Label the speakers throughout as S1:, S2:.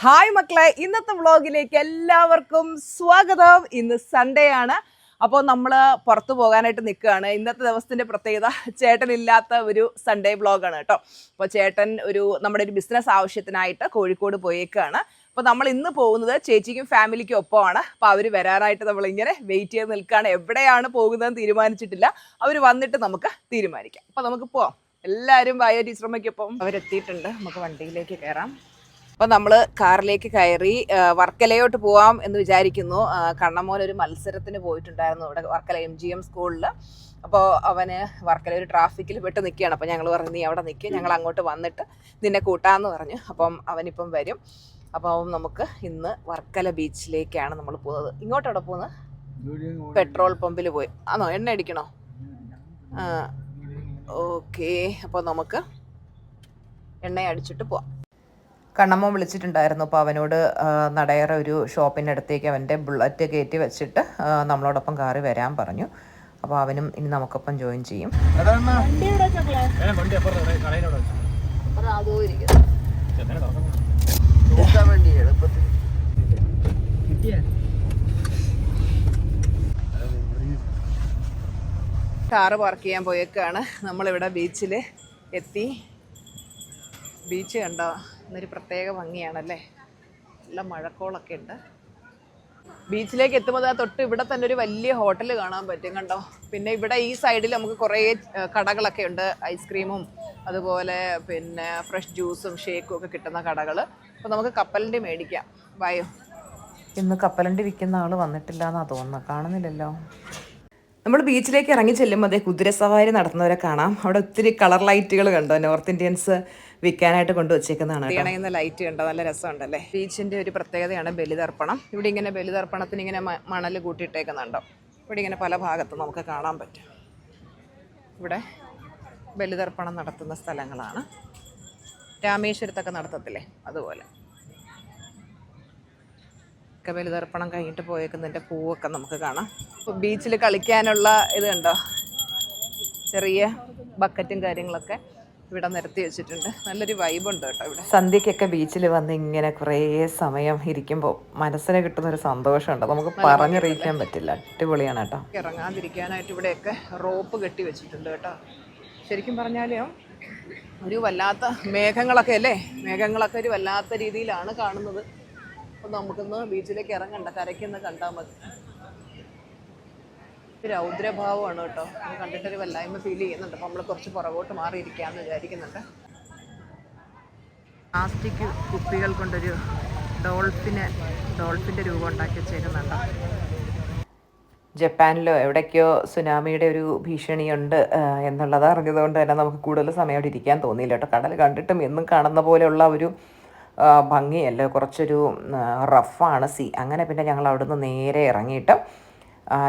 S1: Hi മക്കളെ, ഇന്നത്തെ വ്ളോഗിലേക്ക് എല്ലാവർക്കും സ്വാഗതം. ഇന്ന് സൺഡേ ആണ്. അപ്പോൾ നമ്മൾ പുറത്തു പോകാനായിട്ട് നിൽക്കുകയാണ്. ഇന്നത്തെ ദിവസത്തിൻ്റെ പ്രത്യേകത ചേട്ടനില്ലാത്ത ഒരു സൺഡേ വ്ളോഗാണ് കേട്ടോ. അപ്പോൾ ചേട്ടൻ നമ്മുടെ ഒരു ബിസിനസ് ആവശ്യത്തിനായിട്ട് കോഴിക്കോട് പോയേക്കാണ്. അപ്പോൾ നമ്മൾ ഇന്ന് പോകുന്നത് ചേച്ചിക്കും ഫാമിലിക്കും ഒപ്പമാണ്. അപ്പോൾ അവർ വരാനായിട്ട് നമ്മളിങ്ങനെ വെയിറ്റ് ചെയ്ത് നിൽക്കുകയാണ്. എവിടെയാണ് പോകുന്നതെന്ന് തീരുമാനിച്ചിട്ടില്ല. അവർ വന്നിട്ട് നമുക്ക് തീരുമാനിക്കാം. അപ്പോൾ നമുക്ക് പോവാം. എല്ലാവരും വായ ടീച്ചറമ്മയ്ക്കൊപ്പം അവരെത്തിയിട്ടുണ്ട്. നമുക്ക് വണ്ടിയിലേക്ക് കയറാം. അപ്പോൾ നമ്മൾ കാറിലേക്ക് കയറി വർക്കലയോട്ട് പോവാം എന്ന് വിചാരിക്കുന്നു. കണ്ണമോൻ ഒരു മത്സരത്തിന് പോയിട്ടുണ്ടായിരുന്നു ഇവിടെ വർക്കല MGM സ്കൂളിൽ. അപ്പോൾ അവന് വർക്കല ഒരു ട്രാഫിക്കിൽ പെട്ട് നിൽക്കുകയാണ്. അപ്പോൾ ഞങ്ങൾ പറഞ്ഞു, നീ അവിടെ നിൽക്കുക, ഞങ്ങൾ അങ്ങോട്ട് വന്നിട്ട് നിന്നെ കൂട്ടാമെന്ന് പറഞ്ഞു. അപ്പം അവനിപ്പം വരും. അപ്പോൾ നമുക്ക് ഇന്ന് വർക്കല ബീച്ചിലേക്കാണ് നമ്മൾ പോകുന്നത്. ഇങ്ങോട്ടവിടെ പോകുന്നത് പെട്രോൾ പമ്പിൽ പോയി ആണോ? എണ്ണ അടിക്കണോ? ഓക്കെ, അപ്പോൾ നമുക്ക് എണ്ണ അടിച്ചിട്ട് പോവാം. കണ്ണമ്മ വിളിച്ചിട്ടുണ്ടായിരുന്നു. അപ്പോൾ അവനോട് നടയറ ഒരു ഷോപ്പിൻ്റെ അടുത്തേക്ക് അവൻ്റെ ബുള്ളറ്റ് കയറ്റി വെച്ചിട്ട് നമ്മളോടൊപ്പം കാറി വരാൻ പറഞ്ഞു. അപ്പോൾ അവനും ഇനി നമുക്കൊപ്പം ജോയിൻ ചെയ്യും. കാറ് പാർക്ക് ചെയ്യാൻ പോയേക്കാണ്. നമ്മളിവിടെ ബീച്ചിൽ എത്തി. ബീച്ച് കണ്ടോ? എന്നൊരു പ്രത്യേക ഭംഗിയാണല്ലേ. നല്ല മഴക്കോളൊക്കെ ഉണ്ട്. ബീച്ചിലേക്ക് എത്തുമ്പോൾ തൊട്ട് ഇവിടെ തന്നെ ഒരു വലിയ ഹോട്ടൽ കാണാൻ പറ്റും കണ്ടോ. പിന്നെ ഇവിടെ ഈ സൈഡിൽ നമുക്ക് കുറേ കടകളൊക്കെ ഉണ്ട്. ഐസ്ക്രീമും അതുപോലെ പിന്നെ ഫ്രഷ് ജ്യൂസും ഷേക്കും ഒക്കെ കിട്ടുന്ന കടകൾ. അപ്പോൾ നമുക്ക് കപ്പലണ്ടി മേടിക്കാം. വായോ. ഇന്ന് കപ്പലണ്ടി വിൽക്കുന്ന ആൾ വന്നിട്ടില്ല എന്നാണ് തോന്നുന്നത്. കാണുന്നില്ലല്ലോ. നമ്മൾ ബീച്ചിലേക്ക് ഇറങ്ങി ചെല്ലുമ്പോൾ അതേ കുതിരസവാരി നടത്തുന്നവരെ കാണാം. അവിടെ ഒത്തിരി കളർ ലൈറ്റുകൾ കണ്ടോ. നോർത്ത് ഇന്ത്യൻസ് വിൽക്കാനായിട്ട് കൊണ്ടുവച്ചേക്കുന്നതാണ്. ഇണയുന്ന ലൈറ്റ് കണ്ടോ, നല്ല രസമുണ്ടല്ലേ. ബീച്ചിൻ്റെ ഒരു പ്രത്യേകതയാണ് ബലിതർപ്പണം. ഇവിടെ ഇങ്ങനെ ബലിതർപ്പണത്തിന് ഇങ്ങനെ മണൽ കൂട്ടിയിട്ടേക്കുന്നുണ്ടോ. ഇവിടെ ഇങ്ങനെ പല ഭാഗത്തും നമുക്ക് കാണാൻ പറ്റും. ഇവിടെ ബലിതർപ്പണം നടത്തുന്ന സ്ഥലങ്ങളാണ്. രാമേശ്വരത്തൊക്കെ നടത്തത്തില്ലേ, അതുപോലെ. ബലിതർപ്പണം കഴിഞ്ഞിട്ട് പോയേക്കുന്നതിൻ്റെ പൂവൊക്കെ നമുക്ക് കാണാം. ബീച്ചിൽ കളിക്കാനുള്ള ഇത് കണ്ടോ, ചെറിയ ബക്കറ്റും കാര്യങ്ങളൊക്കെ ഇവിടെ നിരത്തി വെച്ചിട്ടുണ്ട്. നല്ലൊരു വൈബുണ്ട് കേട്ടോ ഇവിടെ. സന്ധ്യക്കൊക്കെ ബീച്ചിൽ വന്ന് ഇങ്ങനെ കുറേ സമയം ഇരിക്കുമ്പോൾ മനസ്സിന് കിട്ടുന്നൊരു സന്തോഷമുണ്ട്, നമുക്ക് പറഞ്ഞറിയിക്കാൻ പറ്റില്ല. അടിപൊളിയാണ് കേട്ടോ. ഇറങ്ങാതിരിക്കാനായിട്ട് ഇവിടെയൊക്കെ റോപ്പ് കെട്ടി വെച്ചിട്ടുണ്ട് കേട്ടോ. ശരിക്കും പറഞ്ഞാൽ ഒരു വല്ലാത്ത മേഘങ്ങളൊക്കെ അല്ലേ, മേഘങ്ങളൊക്കെ ഒരു വല്ലാത്ത രീതിയിലാണ് കാണുന്നത്. അപ്പോൾ നമുക്കൊന്ന് ബീച്ചിലേക്ക് ഇറങ്ങണ്ട, കരയ്ക്കൊന്ന് കണ്ടാൽ മതി. രൗദ്രഭാവമാണ് കേട്ടോ. അത് കണ്ടിട്ടൊരു വല്ലായ്മ ഫീൽ ചെയ്യുന്നുണ്ട്. അപ്പോൾ നമ്മൾ കുറച്ച് പുറകോട്ട് മാറിയിരിക്കാമെന്ന് വിചാരിക്കുന്നുണ്ട്. പ്ലാസ്റ്റിക് കുപ്പികൾ കൊണ്ടൊരു ഡോൾഫിൻ്റെ രൂപം ഉണ്ടാക്കി വെച്ചേക്കുന്നുണ്ടോ. ജപ്പാനിലോ എവിടേക്കോ സുനാമിയുടെ ഒരു ഭീഷണിയുണ്ട് എന്നുള്ളത് അറിഞ്ഞതുകൊണ്ട് തന്നെ നമുക്ക് കൂടുതൽ സമയം അവിടെ ഇരിക്കാൻ തോന്നിയില്ല കേട്ടോ. കടൽ കണ്ടിട്ടും എന്നും കാണുന്ന പോലെയുള്ള ഒരു ഭംഗിയല്ല, കുറച്ചൊരു റഫാണ് സീ. അങ്ങനെ പിന്നെ ഞങ്ങൾ അവിടുന്ന് നേരെ ഇറങ്ങിയിട്ട്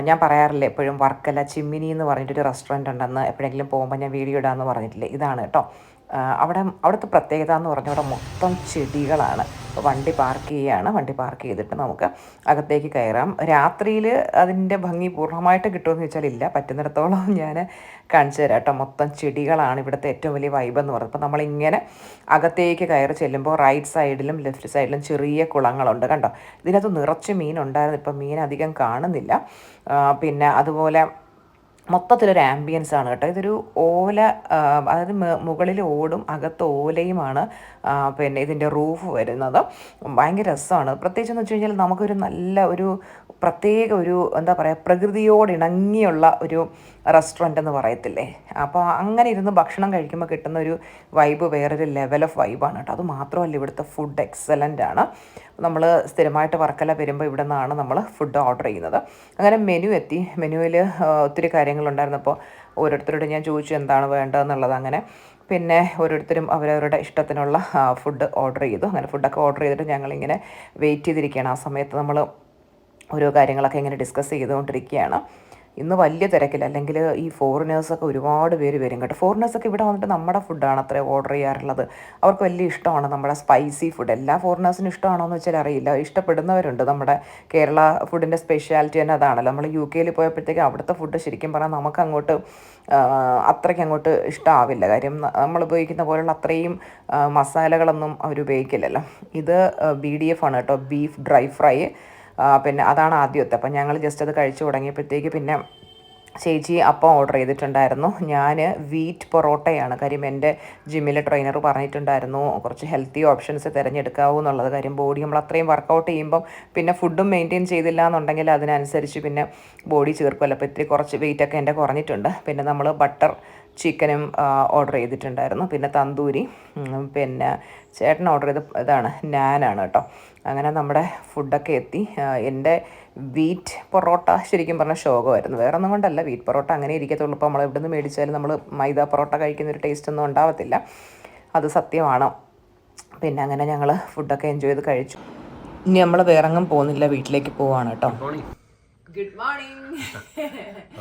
S1: ഞാൻ പറയാറില്ലേ എപ്പോഴും വർക്കല ചിമ്മിനി എന്ന് പറഞ്ഞിട്ടൊരു റെസ്റ്റോറൻറ്റ് ഉണ്ടെന്ന്, എപ്പോഴെങ്കിലും പോകുമ്പോൾ ഞാൻ വീഡിയോ ഇടാമെന്ന് പറഞ്ഞിട്ടില്ലേ, ഇതാണ് കേട്ടോ. അവിടുത്തെ പ്രത്യേകത എന്ന് പറഞ്ഞാൽ അവിടെ മൊത്തം ചെടികളാണ്. വണ്ടി പാർക്ക് ചെയ്യുകയാണ്. വണ്ടി പാർക്ക് ചെയ്തിട്ട് നമുക്ക് അകത്തേക്ക് കയറാം. രാത്രിയിൽ അതിൻ്റെ ഭംഗി പൂർണ്ണമായിട്ട് കിട്ടുമെന്ന് വെച്ചാൽ ഇല്ല, പറ്റുന്നിടത്തോളം ഞാൻ കാണിച്ചു തരാം കേട്ടോ. മൊത്തം ചെടികളാണ് ഇവിടുത്തെ ഏറ്റവും വലിയ വൈബ് എന്ന് പറയുന്നത്. അപ്പോൾ നമ്മളിങ്ങനെ അകത്തേക്ക് കയറി ചെല്ലുമ്പോൾ റൈറ്റ് സൈഡിലും ലെഫ്റ്റ് സൈഡിലും ചെറിയ കുളങ്ങളുണ്ട് കണ്ടോ. ഇതിനകത്ത് നിറച്ച് മീനുണ്ടായിരുന്നു, ഇപ്പം മീൻ അധികം കാണുന്നില്ല. പിന്നെ അതുപോലെ മൊത്തത്തിലൊരു ആംബിയൻസ് ആണ് കേട്ടോ. ഇതൊരു ഓല, അതായത് മുകളിൽ ഓടും അകത്ത് ഓലയുമാണ് പിന്നെ ഇതിൻ്റെ റൂഫ് വരുന്നത്. ഭയങ്കര രസമാണ്. പ്രത്യേകിച്ചെന്ന് വെച്ച് കഴിഞ്ഞാൽ നമുക്കൊരു നല്ല ഒരു പ്രത്യേക ഒരു എന്താ പറയുക, പ്രകൃതിയോടിണങ്ങിയുള്ള ഒരു റെസ്റ്റോറൻ്റ് എന്ന് പറയത്തില്ലേ. അപ്പോൾ അങ്ങനെ ഇരുന്ന് ഭക്ഷണം കഴിക്കുമ്പോൾ കിട്ടുന്ന ഒരു വൈബ് വേറൊരു ലെവൽ ഓഫ് വൈബാണ് കേട്ടോ. അത് മാത്രമല്ല ഇവിടുത്തെ ഫുഡ് എക്സലൻ്റ് ആണ്. നമ്മൾ സ്ഥിരമായിട്ട് വർക്കല വരുമ്പോൾ ഇവിടെ നിന്നാണ് നമ്മൾ ഫുഡ് ഓർഡർ ചെയ്യുന്നത്. അങ്ങനെ മെനു എത്തി. മെനുവിൽ ഒത്തിരി കാര്യങ്ങളുണ്ടായിരുന്നു. അപ്പോൾ ഓരോരുത്തരോട് ഞാൻ ചോദിച്ചു എന്താണ് വേണ്ടതെന്നുള്ളത്. അങ്ങനെ പിന്നെ ഓരോരുത്തരും അവരവരുടെ ഇഷ്ടത്തിനുള്ള ഫുഡ് ഓർഡർ ചെയ്തു. അങ്ങനെ ഫുഡൊക്കെ ഓർഡർ ചെയ്തിട്ട് ഞങ്ങളിങ്ങനെ വെയിറ്റ് ചെയ്തിരിക്കുകയാണ്. ആ സമയത്ത് നമ്മൾ ഓരോ കാര്യങ്ങളൊക്കെ ഇങ്ങനെ ഡിസ്കസ് ചെയ്തുകൊണ്ടിരിക്കുകയാണ്. ഇന്ന് വലിയ തിരക്കില്ല. അല്ലെങ്കിൽ ഈ ഫോറിനേഴ്സൊക്കെ ഒരുപാട് പേര് വരും കേട്ടോ. ഫോറിനേഴ്സൊക്കെ ഇവിടെ വന്നിട്ട് നമ്മുടെ ഫുഡാണ് അത്ര ഓർഡർ ചെയ്യാറുള്ളത്. അവർക്ക് വലിയ ഇഷ്ടമാണ് നമ്മുടെ സ്പൈസി ഫുഡ്. എല്ലാ ഫോറിനേഴ്സിനും ഇഷ്ടമാണോ എന്ന് വെച്ചാൽ അറിയില്ല, ഇഷ്ടപ്പെടുന്നവരുണ്ട്. നമ്മുടെ കേരള ഫുഡിൻ്റെ സ്പെഷ്യാലിറ്റി തന്നെ അതാണല്ലോ. നമ്മൾ UK പോയപ്പോഴത്തേക്ക് അവിടുത്തെ ഫുഡ് ശരിക്കും പറഞ്ഞാൽ നമുക്ക് അങ്ങോട്ട് അത്രയ്ക്ക് അങ്ങോട്ട് ഇഷ്ടമാവില്ല. കാര്യം നമ്മൾ ഉപയോഗിക്കുന്ന പോലുള്ള അത്രയും മസാലകളൊന്നും അവർ ഉപയോഗിക്കില്ലല്ലോ. ഇത് BDF ആണ് കേട്ടോ, ബീഫ് ഡ്രൈ ഫ്രൈ. പിന്നെ അതാണ് ആദ്യത്തെ. അപ്പം ഞങ്ങൾ ജസ്റ്റ് അത് കഴിച്ചു തുടങ്ങിയപ്പോഴത്തേക്ക് പിന്നെ ചേച്ചി അപ്പം ഓർഡർ ചെയ്തിട്ടുണ്ടായിരുന്നു. ഞാൻ വീറ്റ് പൊറോട്ടയാണ്. കാര്യം എൻ്റെ ജിമ്മിലെ ട്രെയിനർ പറഞ്ഞിട്ടുണ്ടായിരുന്നു കുറച്ച് ഹെൽത്തി ഓപ്ഷൻസ് തിരഞ്ഞെടുക്കാവൂ എന്നുള്ളത്. കാര്യം ബോഡി നമ്മൾ അത്രയും വർക്കൗട്ട് ചെയ്യുമ്പം പിന്നെ ഫുഡും മെയിൻറ്റെയിൻ ചെയ്തില്ല എന്നുണ്ടെങ്കിൽ അതിനനുസരിച്ച് പിന്നെ ബോഡി ചേർക്കുമല്ലോ. അപ്പോൾ ഇത്തിരി കുറച്ച് വെയിറ്റൊക്കെ എൻ്റെ കുറഞ്ഞിട്ടുണ്ട്. പിന്നെ നമ്മൾ ബട്ടർ ചിക്കനും ഓർഡർ ചെയ്തിട്ടുണ്ടായിരുന്നു. പിന്നെ തന്തൂരി, പിന്നെ ചേട്ടൻ ഓർഡർ ചെയ്ത് ഇതാണ് നാനാണ് കേട്ടോ. അങ്ങനെ നമ്മുടെ ഫുഡൊക്കെ എത്തി. എൻ്റെ വീറ്റ് പൊറോട്ട ശരിക്കും പറഞ്ഞാൽ ശോകമായിരുന്നു. വേറെ ഒന്നും കൊണ്ടല്ല, വീറ്റ് പൊറോട്ട അങ്ങനെ ഇരിക്കത്തുള്ളൂ. ഇപ്പോൾ നമ്മൾ എവിടെ നിന്ന് മേടിച്ചാലും നമ്മൾ മൈദ പൊറോട്ട കഴിക്കുന്നൊരു ടേസ്റ്റ് ഒന്നും ഉണ്ടാവത്തില്ല, അത് സത്യമാണ്. പിന്നെ അങ്ങനെ ഞങ്ങൾ ഫുഡൊക്കെ എൻജോയ് ചെയ്ത് കഴിച്ചു. ഇനി നമ്മൾ വേറെങ്ങും പോകുന്നില്ല, വീട്ടിലേക്ക് പോവാണ് കേട്ടോ. Good morning.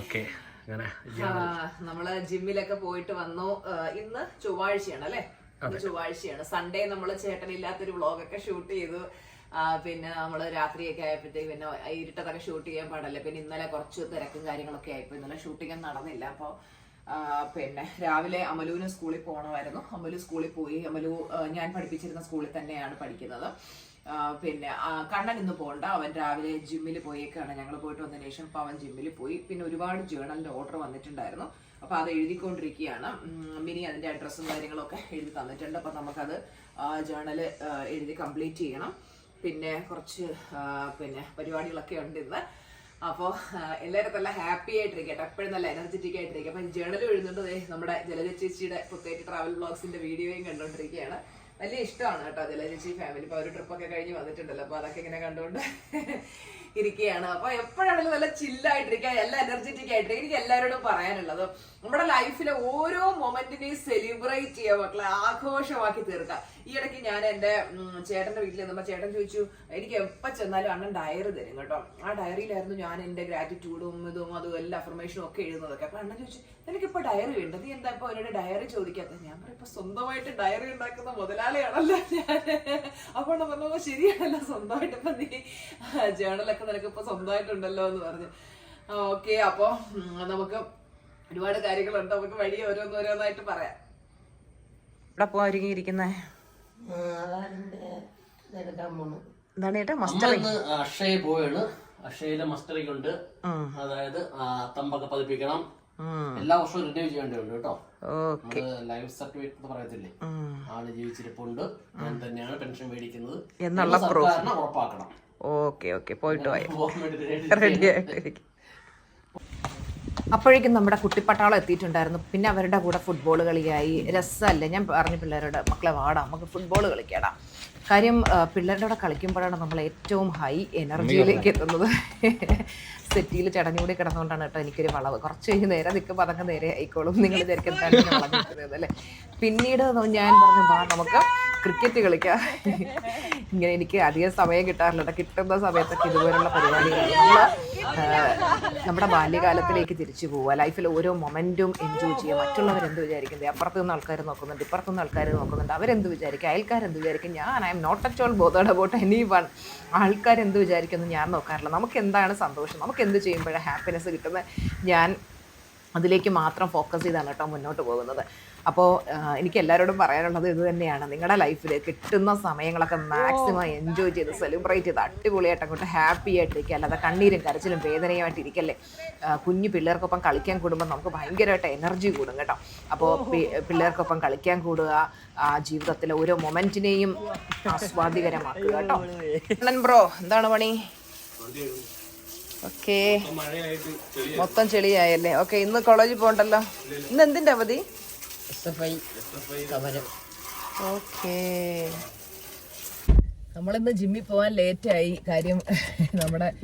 S2: ഓക്കെ,
S1: നമ്മള് ജിമ്മിലൊക്കെ പോയിട്ട് വന്നു. ഇന്ന് ചൊവ്വാഴ്ചയാണ് അല്ലേ? ഇന്ന് ചൊവ്വാഴ്ചയാണ്. സൺഡേ നമ്മൾ ചേട്ടനില്ലാത്തൊരു വ്ളോഗൊക്കെ ഷൂട്ട് ചെയ്തു. പിന്നെ നമ്മൾ രാത്രിയൊക്കെ ആയപ്പോഴത്തേക്ക് പിന്നെ ഇരുട്ടത്തൊക്കെ ഷൂട്ട് ചെയ്യാൻ പാടല്ലേ. പിന്നെ ഇന്നലെ കുറച്ച് തിരക്കും കാര്യങ്ങളൊക്കെ ആയിപ്പോൾ ഇന്നലെ ഷൂട്ടിംഗ് നടന്നില്ല. അപ്പോൾ പിന്നെ രാവിലെ അമലുവിന് സ്കൂളിൽ പോകണമായിരുന്നു. അമലു സ്കൂളിൽ പോയി. അമലു ഞാൻ പഠിപ്പിച്ചിരുന്ന സ്കൂളിൽ തന്നെയാണ് പഠിക്കുന്നത്. പിന്നെ കണ്ണൻ ഇന്ന് പോകണ്ട, അവൻ രാവിലെ ജിമ്മിൽ പോയേക്കാണ്. ഞങ്ങൾ പോയിട്ട് വന്നതിന് ശേഷം ഇപ്പോൾ അവൻ ജിമ്മിൽ പോയി. പിന്നെ ഒരുപാട് ജേണലിൻ്റെ ഓർഡർ വന്നിട്ടുണ്ടായിരുന്നു. അപ്പോൾ അത് എഴുതിക്കൊണ്ടിരിക്കുകയാണ്. മിനി അതിൻ്റെ അഡ്രസ്സും കാര്യങ്ങളൊക്കെ എഴുതി തന്നിട്ടുണ്ട്. അപ്പോൾ നമുക്കത് ജേണൽ എഴുതി കംപ്ലീറ്റ് ചെയ്യണം. പിന്നെ കുറച്ച് പിന്നെ പരിപാടികളൊക്കെ ഉണ്ട് ഇന്ന്. അപ്പോൾ എല്ലാവരും നല്ല ഹാപ്പി ആയിട്ടിരിക്കട്ടെ, എപ്പോഴും നല്ല എനർജറ്റിക് ആയിട്ടിരിക്കും. അപ്പം ജേണൽ എഴുതുന്നത് നമ്മുടെ ജലജ ചേച്ചിയുടെ പുത്തേറ്റ് ട്രാവൽ ബ്ലോഗ്സിൻ്റെ വീഡിയോയും കണ്ടുകൊണ്ടിരിക്കുകയാണ്. വലിയ ഇഷ്ടമാണ് കേട്ടോ ജലജേച്ചി ഫാമിലി. ഇപ്പോൾ ഒരു ട്രിപ്പൊക്കെ കഴിഞ്ഞ് വന്നിട്ടുണ്ടല്ലോ, അപ്പോൾ അതൊക്കെ ഇങ്ങനെ കണ്ടുകൊണ്ട് ഇരിക്കുകയാണ്. അപ്പോൾ എപ്പോഴാണെങ്കിലും നല്ല ചില്ലായിട്ടിരിക്കുക, എല്ലാം എനർജറ്റിക് ആയിട്ടിരിക്കുക. എനിക്ക് എല്ലാവരോടും പറയാനുള്ളത്, നമ്മുടെ ലൈഫിലെ ഓരോ മൊമെന്റിനെയും സെലിബ്രേറ്റ് ചെയ്യുക മക്കളെ, ആഘോഷമാക്കി തീർക്കുക. ഈ ഇടയ്ക്ക് ഞാൻ എൻ്റെ ചേട്ടൻ്റെ വീട്ടിൽ നിന്നപ്പോൾ ചേട്ടൻ ചോദിച്ചു, എനിക്ക് എപ്പോൾ ചെന്നാലും അണ്ണൻ ഡയറി തരും കേട്ടോ. ആ ഡയറിയിലായിരുന്നു ഞാൻ എൻ്റെ ഗ്രാറ്റിറ്റ്യൂഡും അതും എല്ലാ അഫർമേഷനും ഒക്കെ എഴുതുന്നതൊക്കെ. അപ്പോൾ അണ്ണൻ ചോദിച്ചു, എനിക്കിപ്പോൾ ഡയറി വേണ്ട, നീ എന്താ ഇപ്പോൾ എന്നോട് ഡയറി ചോദിക്കാത്തത്? ഞാൻ പറയും, ഇപ്പോൾ സ്വന്തമായിട്ട് ഡയറി ഉണ്ടാക്കുന്ന മുതലാളിയാണല്ലോ ഞാൻ. അപ്പോൾ പറഞ്ഞപ്പോൾ ശരിയാണല്ലോ, സ്വന്തമായിട്ട് ഇപ്പം നീ ജേണലൊക്കെ നിനക്ക് ഇപ്പൊ സ്വന്തമായിട്ടുണ്ടല്ലോ എന്ന് പറഞ്ഞു. ഓക്കെ, അപ്പൊ നമുക്ക് ഒരുപാട് കാര്യങ്ങളുണ്ട്, നമുക്ക് വഴി ഓരോന്നോരോന്നായിട്ട് പറയാം. ഇവിടെ പോവാ ഒരുങ്ങിയിരിക്കുന്നേ എന്താണ് ചേട്ടാ? മസ്റ്ററിങ്.
S2: അക്ഷയ പോവാണ്. അക്ഷയയിലെ മസ്റ്ററിങ് ഉണ്ട്. അതായത് തമ്പൊക്കെ പതിപ്പിക്കണം. എല്ലാ വർഷവും റിന്യൂ ചെയ്യേണ്ടതുണ്ട് കേട്ടോ. ലൈഫ് സർട്ടിഫിക്കറ്റ് പറയത്തില്ലേ, ആള് ജീവിച്ചിരിപ്പുണ്ട്, ഞാൻ തന്നെയാണ് പെൻഷൻ മേടിക്കുന്നത് എന്നുള്ള ഉറപ്പാക്കണം.
S1: ഓക്കെ ഓക്കെ, പോയിട്ട് റെഡി ആയിട്ടിരിക്കും. അപ്പോഴേക്കും നമ്മുടെ കുട്ടിപ്പട്ടാളം എത്തിയിട്ടുണ്ടായിരുന്നു. പിന്നെ അവരുടെ കൂടെ ഫുട്ബോൾ കളിയായി. രസമല്ലേ? ഞാൻ പറഞ്ഞു പിള്ളേരോട്, മക്കളെ വാടാ നമുക്ക് ഫുട്ബോൾ കളിക്കാടാ. കാര്യം പിള്ളേരുടെ കൂടെ കളിക്കുമ്പോഴാണ് നമ്മൾ ഏറ്റവും ഹൈ എനർജിയിലേക്ക് എത്തുന്നത്. സെറ്റിയിൽ ചടഞ്ഞുകൂടി കിടന്നുകൊണ്ടാണ് കേട്ടോ എനിക്കൊരു വളവ്. കുറച്ച് കഴിഞ്ഞ് നേരെ നിൽക്കുമ്പോൾ അതങ്ങ് നേരെ ആയിക്കോളും. നിങ്ങൾ വിചാരിക്കും വളഞ്ഞിരിക്കുന്നത് അല്ലേ? പിന്നീട് ഞാൻ പറഞ്ഞു, വാ നമുക്ക് ക്രിക്കറ്റ് കളിക്കാം. ഇങ്ങനെ എനിക്ക് അധികം സമയം കിട്ടാറില്ല. കിട്ടുന്ന സമയത്തൊക്കെ ഇതുപോലുള്ള പരിപാടികൾ നമ്മുടെ ബാല്യകാലത്തിലേക്ക് തിരിച്ചു പോവുക. ലൈഫിൽ ഓരോ മൊമെൻറ്റും എൻജോയ് ചെയ്യുക. മറ്റുള്ളവരെന്ത് വിചാരിക്കുന്നത്? അപ്പുറത്തു നിന്ന് ആൾക്കാർ നോക്കുന്നുണ്ട്, ഇപ്പുറത്തു നിന്ന് ആൾക്കാർ നോക്കുന്നുണ്ട്. അവരെന്ത് വിചാരിക്കും? അയൽക്കാരെന്ത് വിചാരിക്കും? ഞാൻ I am not at all bothered about anyone. ആൾക്കാരെന്ത് വിചാരിക്കുന്നു ഞാൻ നോക്കാറില്ല. നമുക്ക് എന്താണ് സന്തോഷം, നമുക്ക് എന്ത് ചെയ്യുമ്പോഴാണ് ഹാപ്പിനെസ് കിട്ടുന്നത്, ഞാൻ അതിലേക്ക് മാത്രം ഫോക്കസ് ചെയ്താണ് കേട്ടോ മുന്നോട്ട് പോകുന്നത്. അപ്പോൾ എനിക്ക് എല്ലാവരോടും പറയാനുള്ളത് ഇത് തന്നെയാണ്. നിങ്ങളുടെ ലൈഫിൽ കിട്ടുന്ന സമയങ്ങളൊക്കെ മാക്സിമം എൻജോയ് ചെയ്ത് സെലിബ്രേറ്റ് ചെയ്ത് അടിപൊളിയായിട്ട് അങ്ങോട്ട് ഹാപ്പി ആയിട്ടിരിക്കുക. അല്ലാതെ കണ്ണീരും കരച്ചിലും വേദനയുമായിട്ട് ഇരിക്കല്ലേ. കുഞ്ഞു പിള്ളേർക്കൊപ്പം കളിക്കാൻ കൂടുമ്പോൾ നമുക്ക് ഭയങ്കരമായിട്ട് എനർജി കൂടും കേട്ടോ. അപ്പോൾ പിള്ളേർക്കൊപ്പം കളിക്കാൻ കൂടുക, ജീവിതത്തിലെ ഓരോ മൊമെൻറ്റിനെയും ആസ്വാദികരമാക്കുക കേട്ടോ. ബ്രോ എന്താണ് പണി? ഓക്കെ, മൊത്തം ചെളിയായല്ലേ? ഓക്കെ, ഇന്ന് കോളേജിൽ പോകണ്ടല്ലോ. ഇന്ന് എന്തിൻ്റെ അവധി? ഓക്കെ, നമ്മളിന്ന് ജിമ്മിൽ പോകാൻ ലേറ്റായി. കാര്യം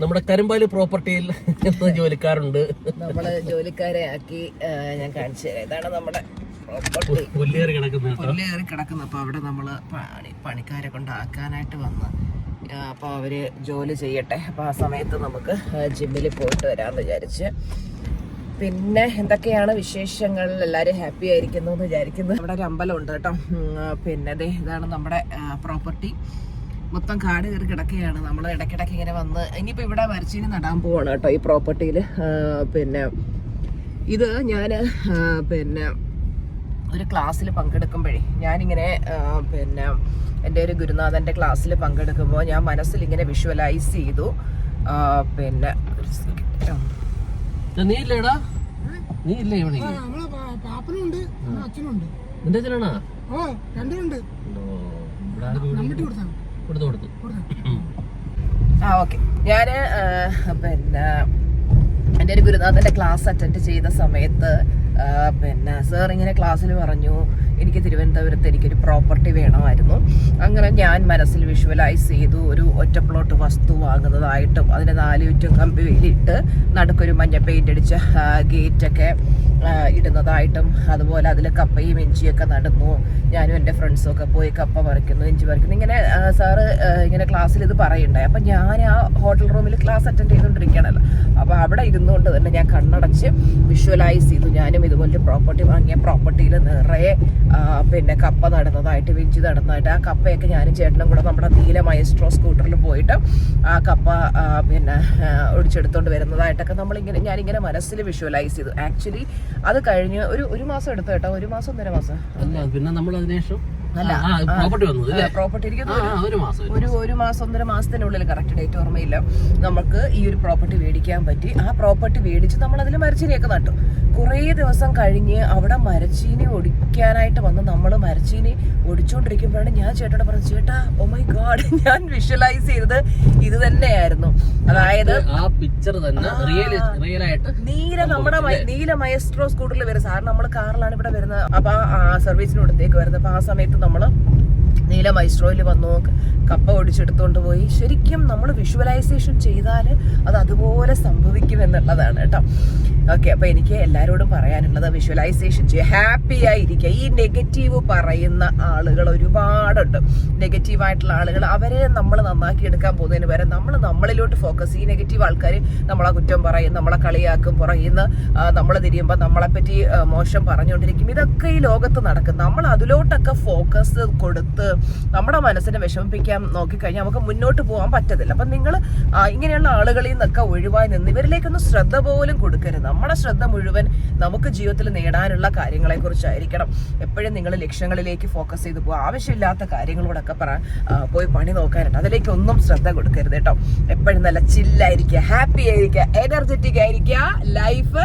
S1: നമ്മുടെ
S2: കരുമ്പാലി പ്രോപ്പർട്ടിയിൽ ജോലിക്കാരുണ്ട്.
S1: നമ്മള് ജോലിക്കാരെ ആക്കി. ഞാൻ കാണിച്ചു തരാം. ഇതാണ് നമ്മുടെ
S2: പുല്ലേറി
S1: കിടക്കുന്നത്. അപ്പൊ അവിടെ നമ്മള് പണിക്കാരെ കൊണ്ടാക്കാനായിട്ട് വന്ന്, അപ്പോൾ അവർ ജോലി ചെയ്യട്ടെ. അപ്പോൾ ആ സമയത്ത് നമുക്ക് ജിമ്മിൽ പോയിട്ട് വരാമെന്ന് വിചാരിച്ച്. പിന്നെ എന്തൊക്കെയാണ് വിശേഷങ്ങൾ? എല്ലാവരും ഹാപ്പി ആയിരിക്കുന്നു എന്ന് വിചാരിക്കുന്നു. ഇവിടെ ഒരു അമ്പലമുണ്ട് കേട്ടോ. പിന്നെ ഇതാണ് നമ്മുടെ പ്രോപ്പർട്ടി. മൊത്തം കാട് കയറി കിടക്കുകയാണ്. നമ്മൾ ഇടയ്ക്കിടയ്ക്ക് ഇങ്ങനെ വന്ന് ഇനിയിപ്പോൾ ഇവിടെ മരച്ചീനി നടാൻ പോവാണ് കേട്ടോ ഈ പ്രോപ്പർട്ടിയിൽ. പിന്നെ ഇത് ഞാൻ പിന്നെ ഒരു ക്ലാസ്സിൽ പങ്കെടുക്കുമ്പോഴേ ഞാനിങ്ങനെ പിന്നെ എൻ്റെ ഒരു ഗുരുനാഥൻ്റെ ക്ലാസ്സിൽ പങ്കെടുക്കുമ്പോൾ ഞാൻ മനസ്സിൽ ഇങ്ങനെ വിഷ്വലൈസ് ചെയ്തു. പിന്നെ
S2: നീ ഇല്ലേടാ? നീ ഇല്ലേ ഇവിടെ?
S3: പാപ്പനുണ്ട് അച്ഛനുണ്ട്.
S2: നിന്റെ അച്ഛനാണോ?
S3: ഓ രണ്ടുണ്ട്.
S2: കൊടുത്തു.
S1: ഓക്കെ. ഞാൻ പിന്നെ എൻ്റെ ഒരു ഗുരുനാഥൻ്റെ ക്ലാസ് അറ്റൻഡ് ചെയ്ത സമയത്ത് പിന്നെ സാർ ഇങ്ങനെ ക്ലാസ്സിൽ പറഞ്ഞു എനിക്ക് തിരുവനന്തപുരത്ത് എനിക്കൊരു പ്രോപ്പർട്ടി വേണമായിരുന്നു. അങ്ങനെ ഞാൻ മനസ്സിൽ വിഷ്വലൈസ് ചെയ്തു ഒരു ഒറ്റ പ്ലോട്ട് വസ്തു വാങ്ങുന്നതായിട്ടും അതിന് 4 ചുറ്റും കമ്പി വേലിയിട്ട് നടുക്കൊരു മഞ്ഞ പെയിന്റ് അടിച്ച ഗേറ്റൊക്കെ ഇടുന്നതായിട്ടും അതുപോലെ അതിൽ കപ്പയും ഇഞ്ചിയൊക്കെ നടുന്നു. ഞാനും എൻ്റെ ഫ്രണ്ട്സും ഒക്കെ പോയി കപ്പ പറിക്കുന്നു, ഇഞ്ചി പറിക്കുന്നു. ഇങ്ങനെ സാറ് ഇങ്ങനെ ക്ലാസ്സിൽ ഇത് പറയുണ്ടായി. അപ്പം ഞാൻ ആ ഹോട്ടൽ റൂമിൽ ക്ലാസ് അറ്റൻഡ് ചെയ്തുകൊണ്ടിരിക്കുകയാണല്ലോ. അപ്പോൾ അവിടെ ഇരുന്നുകൊണ്ട് തന്നെ ഞാൻ കണ്ണടച്ച് വിഷ്വലൈസ് ചെയ്തു ഞാനും ഇതുപോലെ പ്രോപ്പർട്ടി വാങ്ങിയ പ്രോപ്പർട്ടിയിൽ നിറയെ പിന്നെ കപ്പ നടുന്നതായിട്ട് ഇഞ്ചി നടുന്നതായിട്ട്. ആ കപ്പയൊക്കെ ഞാനും ചേട്ടനും കൂടെ നമ്മുടെ നീല മൈസ്ട്രോ സ്കൂട്ടറിൽ പോയിട്ട് ആ കപ്പ പിന്നെ ഒടിച്ചെടുത്തോണ്ട് വരുന്നതായിട്ടൊക്കെ ഞാനിങ്ങനെ മനസ്സിൽ വിഷ്വലൈസ് ചെയ്തു. ആക്ച്വലി അത് കഴിഞ്ഞ് ഒരു മാസം എടുത്തു കേട്ടോ. 1 മാസം 1.5 മാസം.
S2: പിന്നെ നമ്മൾ അതിനുശേഷം
S1: പ്രോപ്പർട്ടി എനിക്ക് ഒരു മാസം 1.5 മാസത്തിനുള്ളിൽ, കറക്റ്റ് ഡേറ്റ് ഓർമ്മയില്ല, നമുക്ക് ഈ ഒരു പ്രോപ്പർട്ടി മേടിക്കാൻ പറ്റി. ആ പ്രോപ്പർട്ടി മേടിച്ച് നമ്മൾ അതിൽ മരച്ചീനിയൊക്കെ നട്ടു. കുറേ ദിവസം കഴിഞ്ഞ് അവിടെ മരച്ചീനി ഒടിക്കാനായിട്ട് വന്ന് നമ്മൾ മരച്ചീനി ഒടിച്ചുകൊണ്ടിരിക്കുമ്പോഴാണ് ഞാൻ ചേട്ടനോട് പറഞ്ഞത്, ചേട്ടാ ഓ മൈ ഗോഡ്, ഞാൻ വിഷ്വലൈസ് ചെയ്തത് ഇത് തന്നെയായിരുന്നു. അതായത്
S2: ആ പിക്ചർ തന്നെ
S1: നീല മൈസ്ട്രോ സ്കൂട്ടറിൽ വരും. സാറിന് നമ്മൾ കാറിലാണ് ഇവിടെ വരുന്നത്. അപ്പൊ ആ സർവീസിനോടത്തേക്ക് വരുന്നത്. അപ്പൊ ആ സമയത്ത് നമ്മള് നീല മൈസ്ട്രോയിൽ വന്നു കപ്പ ഒടിച്ചെടുത്തോണ്ട് പോയി. ശരിക്കും നമ്മൾ വിഷ്വലൈസേഷൻ ചെയ്താൽ അത് അതുപോലെ സംഭവിക്കുമെന്നുള്ളതാണ് കേട്ടോ. ഓക്കെ. അപ്പൊ എനിക്ക് എല്ലാവരോടും പറയാനുള്ളത് വിഷ്വലൈസേഷൻ ചെയ്യുക, ഹാപ്പി ആയിരിക്കുക. ഈ നെഗറ്റീവ് പറയുന്ന ആളുകൾ ഒരുപാടുണ്ട്. നെഗറ്റീവായിട്ടുള്ള ആളുകൾ, അവരെ നമ്മൾ നന്നാക്കി എടുക്കാൻ പോകുന്നതിന് വരെ നമ്മൾ നമ്മളിലോട്ട് ഫോക്കസ്. ഈ നെഗറ്റീവ് ആൾക്കാർ നമ്മളെ കുറ്റം പറയും, നമ്മളെ കളിയാക്കും, പുറകിന്ന് നമ്മൾ തിരിയുമ്പോൾ നമ്മളെപ്പറ്റി മോശം പറഞ്ഞുകൊണ്ടിരിക്കും. ഇതൊക്കെ ഈ ലോകത്ത് നടക്കും. നമ്മൾ അതിലോട്ടൊക്കെ ഫോക്കസ് കൊടുത്ത് നമ്മുടെ മനസ്സിനെ വിഷമിപ്പിക്കാൻ നോക്കിക്കഴിഞ്ഞാൽ നമുക്ക് മുന്നോട്ട് പോകാൻ പറ്റത്തില്ല. അപ്പം നിങ്ങൾ ഇങ്ങനെയുള്ള ആളുകളിൽ നിന്നൊക്കെ ഒഴിവായി നിന്ന് ഇവരിലേക്കൊന്നും ശ്രദ്ധ പോലും കൊടുക്കരുത്. നമ്മുടെ ശ്രദ്ധ മുഴുവൻ നമുക്ക് ജീവിതത്തിൽ നേടാനുള്ള കാര്യങ്ങളെ കുറിച്ചായിരിക്കണം. എപ്പോഴും നിങ്ങൾ ലക്ഷ്യങ്ങളിലേക്ക് ഫോക്കസ് ചെയ്ത് പോകുക. ആവശ്യമില്ലാത്ത കാര്യങ്ങളോടൊക്കെ പോയി പണി നോക്കാനുണ്ട്, അതിലേക്കൊന്നും ശ്രദ്ധ കൊടുക്കരുത് കേട്ടോ. എപ്പോഴും നല്ല ചില്ലായിരിക്കുക, ഹാപ്പി ആയിരിക്കുക, എനർജറ്റിക് ആയിരിക്കുക, ലൈഫ്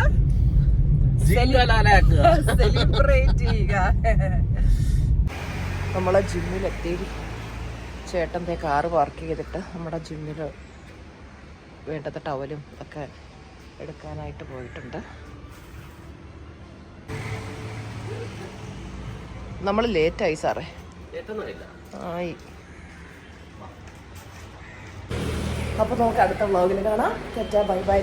S1: സെലിബ്രേറ്റ് ചെയ്യുക. നമ്മളെ ജിമ്മിലെത്തി. ചേട്ടൻ്റെ കാറ് പാർക്ക് ചെയ്തിട്ട് നമ്മുടെ ജിമ്മിൽ വേണ്ടത് ടവലും ഒക്കെ എടുക്കാനായിട്ട് പോയിട്ടുണ്ട്. നമ്മൾ ലേറ്റായി സാറേ. ആയി. അപ്പോൾ നമുക്ക് അടുത്ത വ്ളോഗിൽ കാണാം. Bye bye.